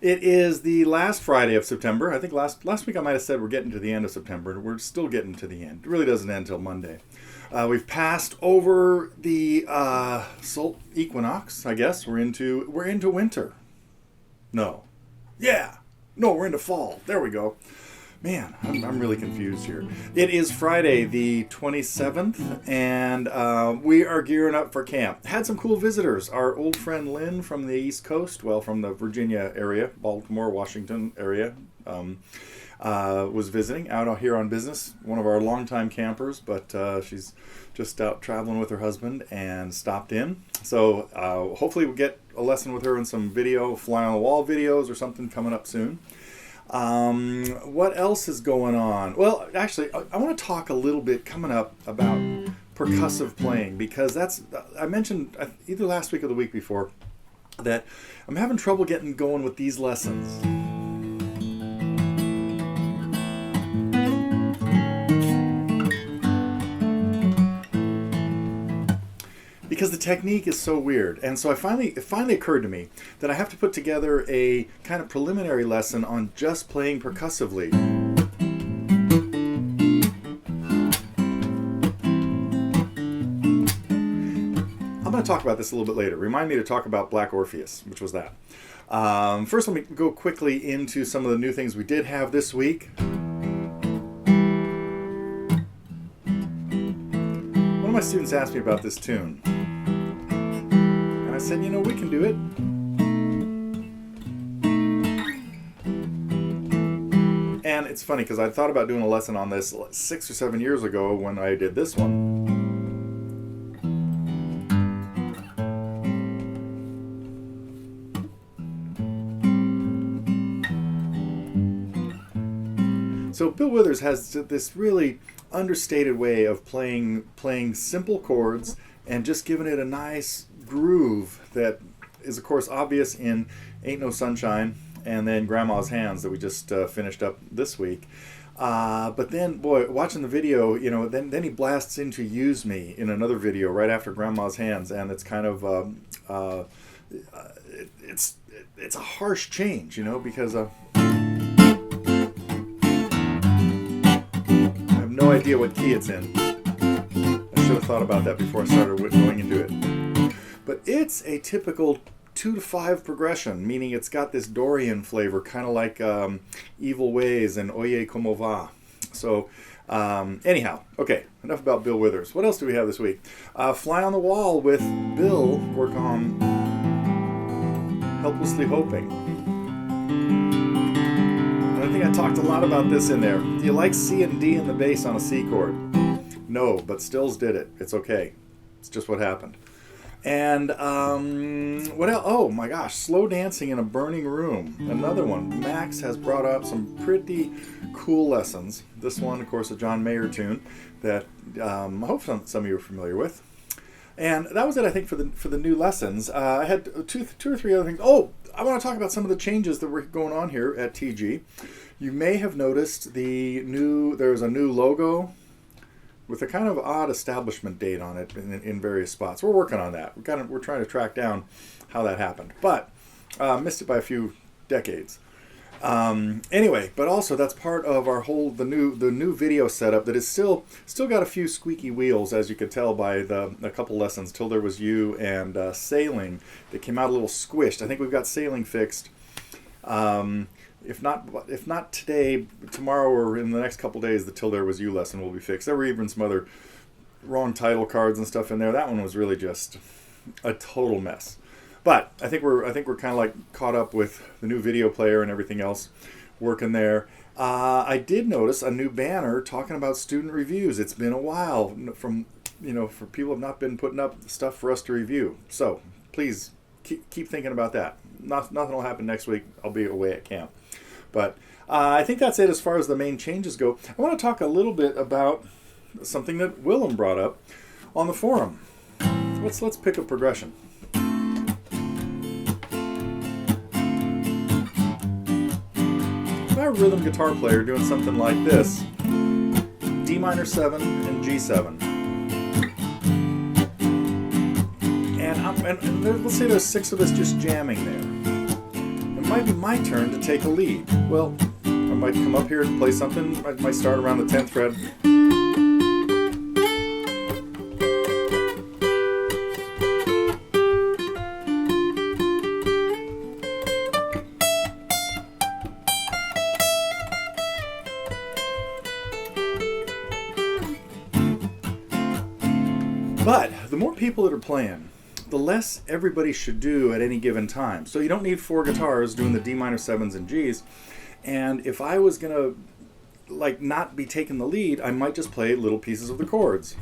It is the last Friday of September. I think last week I might have said we're getting to the end of September. We're still getting to the end. It really doesn't end until Monday. We've passed over the Sol equinox, I guess. We're into winter. No. Yeah. No, we're into fall. There we go. Man, I'm really confused here. It is Friday the 27th, and we are gearing up for camp. Had some cool visitors. Our old friend Lynn from the East Coast, well, from the Virginia area, Baltimore, Washington area, was visiting out here on business. One of our longtime campers, but she's just out traveling with her husband and stopped in. So hopefully we'll get a lesson with her in some video, fly on the wall videos or something coming up soon. What else is going on? Well, actually, I want to talk a little bit coming up about percussive playing, because I mentioned either last week or the week before that I'm having trouble getting going with these lessons. Because the technique is so weird. And so it finally occurred to me that I have to put together a kind of preliminary lesson on just playing percussively. I'm going to talk about this a little bit later. Remind me to talk about Black Orpheus, which was that. First, let me go quickly into some of the new things we did have this week. One of my students asked me about this tune. I said, we can do it. And it's funny because I thought about doing a lesson on this 6 or 7 years ago when I did this one. So Bill Withers has this really understated way of playing simple chords and just giving it a nice groove that is, of course, obvious in Ain't No Sunshine and then Grandma's Hands that we just finished up this week. But then, boy, watching the video, then he blasts into Use Me in another video right after Grandma's Hands, and it's kind of it's a harsh change, because I have no idea what key it's in. I should have thought about that before I started going into it. But it's a typical 2 to 5 progression, meaning it's got this Dorian flavor, kind of like Evil Ways and Oye Como Va. So, anyhow, okay, enough about Bill Withers. What else do we have this week? Fly on the Wall with Bill work on Helplessly Hoping. And I think I talked a lot about this in there. Do you like C and D in the bass on a C chord? No, but Stills did it. It's okay. It's just what happened. And what else? Oh my gosh, Slow Dancing in a Burning Room. Another one. Max has brought up some pretty cool lessons. This one, of course, a John Mayer tune that I hope some of you are familiar with. And that was it, I think, for the new lessons. I had two or three other things. Oh, I want to talk about some of the changes that were going on here at TG. You may have noticed there's a new logo with a kind of odd establishment date on it in various spots. We're working on that. We're trying to track down how that happened, but missed it by a few decades. Anyway, but also that's part of our the new video setup that is still got a few squeaky wheels, as you could tell by a couple lessons. Till There Was You and Sailing that came out a little squished. I think we've got Sailing fixed. If not today, tomorrow or in the next couple days, the Till There Was You lesson will be fixed. There were even some other wrong title cards and stuff in there. That one was really just a total mess. But I think we're kind of like caught up with the new video player and everything else working there. I did notice a new banner talking about student reviews. It's been a while for people who have not been putting up stuff for us to review. So please keep thinking about that. Nothing will happen next week. I'll be away at camp. But I think that's it as far as the main changes go. I want to talk a little bit about something that Willem brought up on the forum. Let's pick a progression. A rhythm guitar player doing something like this: D minor 7 and G7. And let's say there's 6 of us just jamming there. might be my turn to take a lead. Well, I might come up here and play something. I might start around the 10th fret. But the more people that are playing, the less everybody should do at any given time. So you don't need 4 guitars doing the D minor 7s and Gs. And if I was going to not be taking the lead, I might just play little pieces of the chords.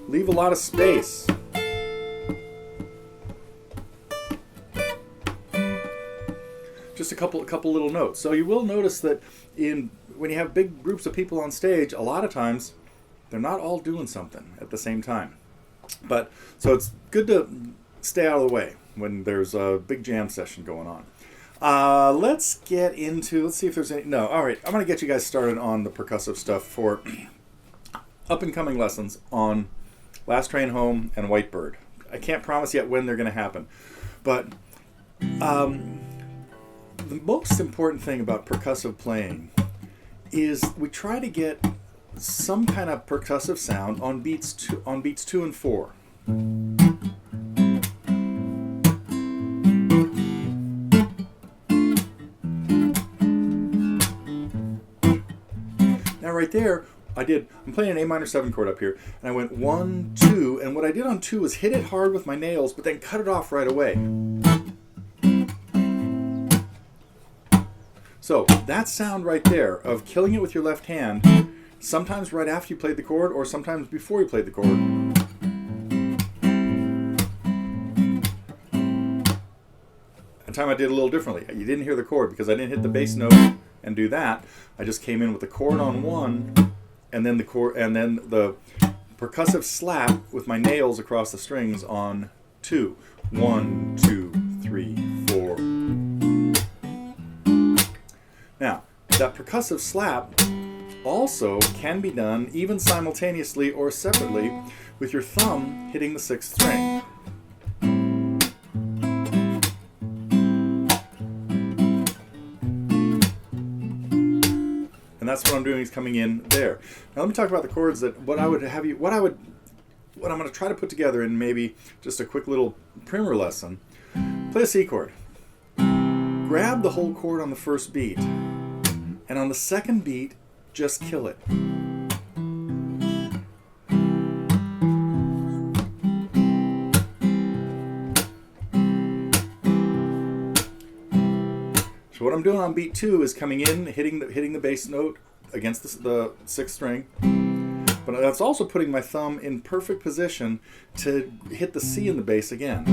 Leave a lot of space. Just a couple little notes. So you will notice that when you have big groups of people on stage, a lot of times they're not all doing something at the same time. But so it's good to stay out of the way when there's a big jam session going on. Let's see if there's any. No, all right. I'm going to get you guys started on the percussive stuff for up and coming lessons on Last Train Home and Whitebird. I can't promise yet when they're going to happen, but the most important thing about percussive playing is we try to get some kind of percussive sound on beats 2 and 4. Now right there, I'm playing an A minor 7 chord up here, and I went 1, 2, and what I did on 2 was hit it hard with my nails, but then cut it off right away. So that sound right there of killing it with your left hand, sometimes right after you played the chord or sometimes before you played the chord. That time I did a little differently. You didn't hear the chord because I didn't hit the bass note and do that. I just came in with the chord on 1 and then the percussive slap with my nails across the strings on 2. 1, 2, 3, 4. Now, that percussive slap also can be done even simultaneously or separately with your thumb hitting the 6th string. And that's what I'm doing, is coming in there. Now let me talk about the chords that what I'm going to try to put together in maybe just a quick little primer lesson. Play a C chord. Grab the whole chord on the first beat, and on the second beat, just kill it. So what I'm doing on beat 2 is coming in, hitting the bass note against the 6th string, but that's also putting my thumb in perfect position to hit the C in the bass again.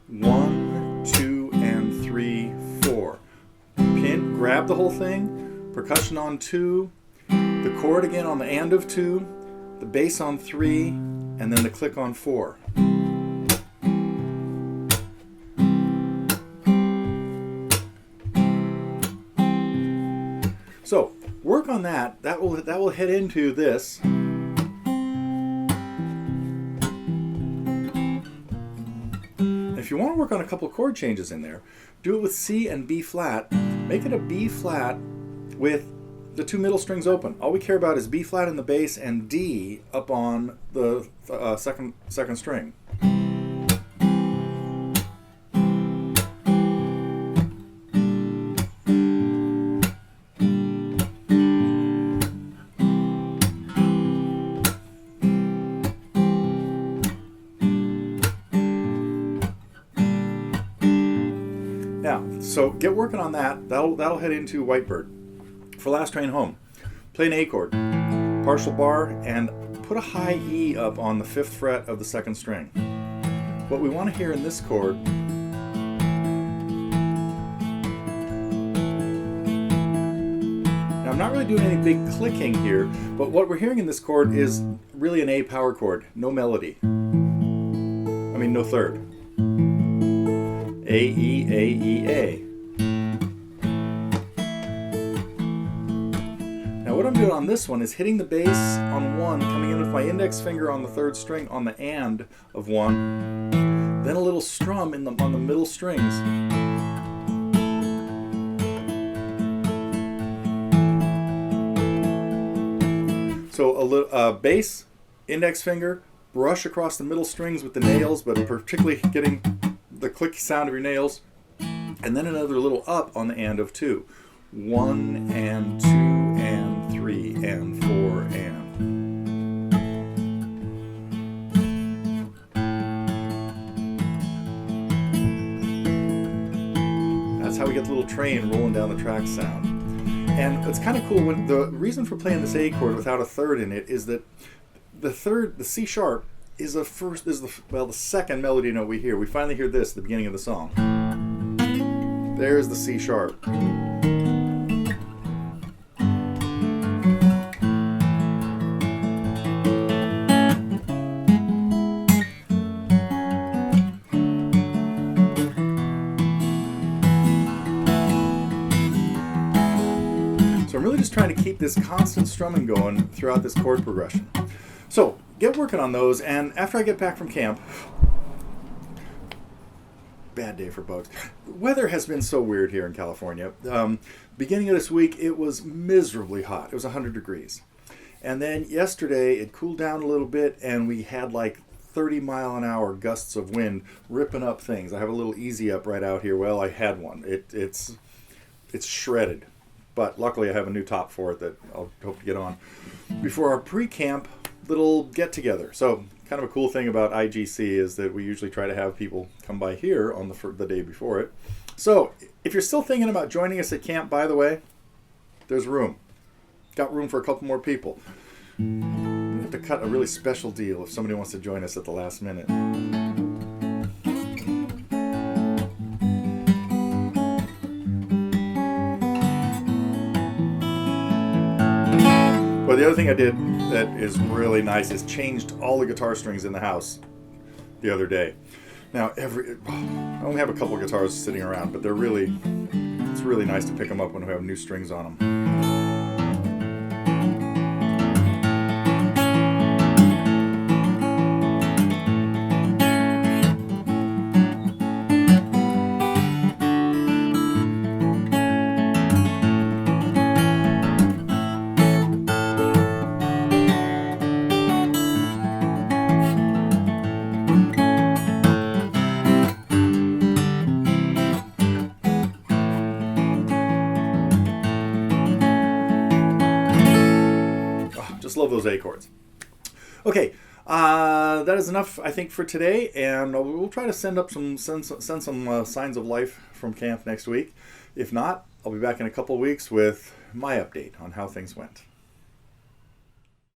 1, 2, and 3, 4. Pin, grab the whole thing, percussion on 2, the chord again on the and of 2, the bass on 3, and then the click on 4. So work on that. That will head into this. If you want to work on a couple chord changes in there, do it with C and B flat. Make it a B flat with the 2 middle strings open. All we care about is B flat in the bass and D up on the second string. So get working on that. That'll head into Whitebird. For Last Train Home, play an A chord, partial bar, and put a high E up on the 5th fret of the 2nd string. What we want to hear in this chord now, I'm not really doing any big clicking here, but what we're hearing in this chord is really an A power chord, no melody. No third. A, E, A, E, A. Now what what I'm doing on this one is hitting the bass on 1, coming in with my index finger on the 3rd string on the and of 1, then a little strum on the middle strings. So a little bass, index finger, brush across the middle strings with the nails, but particularly getting the clicky sound of your nails, and then another little up on the and of 2. 1 and 2 and 3 and 4 and. That's how we get the little train rolling down the track sound. And it's kind of cool. When the reason for playing this A chord without a 3rd in it is that the C sharp is the second melody note we hear. We finally hear this at the beginning of the song. There's the C sharp. So I'm really just trying to keep this constant strumming going throughout this chord progression. So get working on those, and after I get back from camp, bad day for bugs. The weather has been so weird here in California. Beginning of this week, it was miserably hot. It was 100 degrees. And then yesterday, it cooled down a little bit, and we had like 30-mile-an-hour gusts of wind ripping up things. I have a little easy up right out here. Well, I had one. It's shredded. But luckily, I have a new top for it that I'll hope to get on before our pre-camp little get-together. So kind of a cool thing about IGC is that we usually try to have people come by here on the day before it. So if you're still thinking about joining us at camp, by the way, there's room. Got room for a couple more people. We have to cut a really special deal if somebody wants to join us at the last minute. Well, the other thing I did that is really nice is changed all the guitar strings in the house the other day. Now, I only have a couple of guitars sitting around, but it's really nice to pick them up when we have new strings on them. Just love those A chords. Okay, that is enough, I think, for today, and we'll try to send some signs of life from camp next week. If not, I'll be back in a couple weeks with my update on how things went.